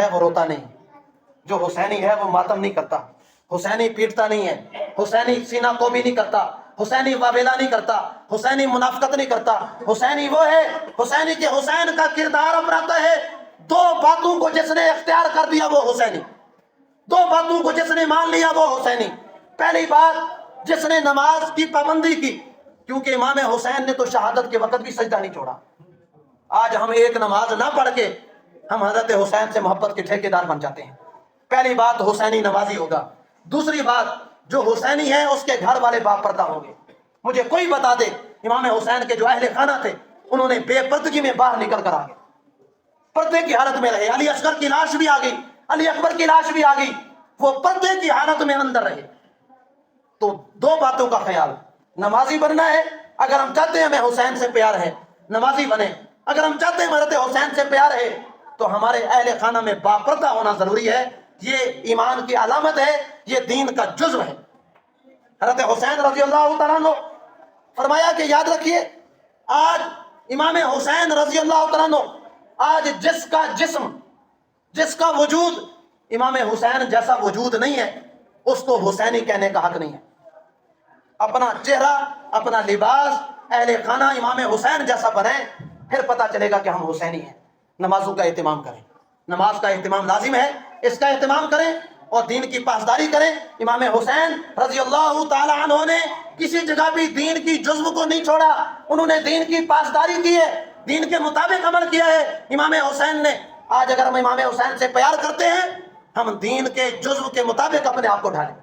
ہے وہ روتا نہیں، جو حسینی ہے وہ ماتم نہیں کرتا، حسینی پیٹتا نہیں ہے، حسینی سینہ کوبی نہیں کرتا، حسینی واویلا نہیں کرتا، حسینی منافقت نہیں کرتا۔ حسینی وہ ہے، حسینی کے حسین کا کردار اپناتا ہے۔ دو باتوں کو جس نے اختیار کر دیا وہ حسینی، دو باتوں کو جس نے مان لیا وہ حسینی۔ پہلی بات، جس نے نماز کی پابندی کی، کیونکہ امام حسین نے تو شہادت کے وقت بھی سجدہ نہیں چھوڑا۔ آج ہم ایک نماز نہ پڑھ کے ہم حضرت حسین سے محبت کے ٹھیکیدار بن جاتے ہیں۔ پہلی بات، حسینی نمازی ہوگا۔ دوسری بات، جو حسینی ہے اس کے گھر والے باپردہ ہوں گے۔ مجھے کوئی بتا دے امام حسین کے جو اہل خانہ تھے انہوں نے بے پردگی میں باہر نکل کر آگے پردے کی حالت میں رہے۔ علی اصغر کی لاش بھی آ گئی، علی اکبر کی لاش بھی آ گئی، وہ پردے کی حالت میں اندر رہے۔ تو دو باتوں کا خیال، نمازی بننا ہے، اگر ہم چاہتے ہیں ہمیں حسین سے پیار ہے نمازی بنے، اگر ہم چاہتے ہیں حضرت حسین سے پیار ہے تو ہمارے اہل خانہ میں باپردہ ہونا ضروری ہے۔ یہ ایمان کی علامت ہے، یہ دین کا جزو ہے۔ حضرت حسین رضی اللہ تعالیٰ عنہ فرمایا کہ یاد رکھیے، آج امام حسین رضی اللہ تعالیٰ عنہ، آج جس کا جسم، جس کا وجود امام حسین جیسا وجود نہیں ہے، اس کو حسینی کہنے کا حق نہیں ہے۔ اپنا چہرہ، اپنا لباس اہل خانہ امام حسین جیسا بنائیں، پھر پتہ چلے گا کہ ہم حسینی ہیں۔ نمازوں کا اہتمام کریں، نماز کا اہتمام لازم ہے، اس کا اہتمام کریں اور دین کی پاسداری کریں۔ امام حسین رضی اللہ تعالی عنہ نے کسی جگہ بھی دین کی جزو کو نہیں چھوڑا، انہوں نے دین کی پاسداری کی ہے، دین کے مطابق عمل کیا ہے امام حسین نے۔ آج اگر ہم امام حسین سے پیار کرتے ہیں، ہم دین کے جزو کے مطابق اپنے آپ کو ڈھالیں۔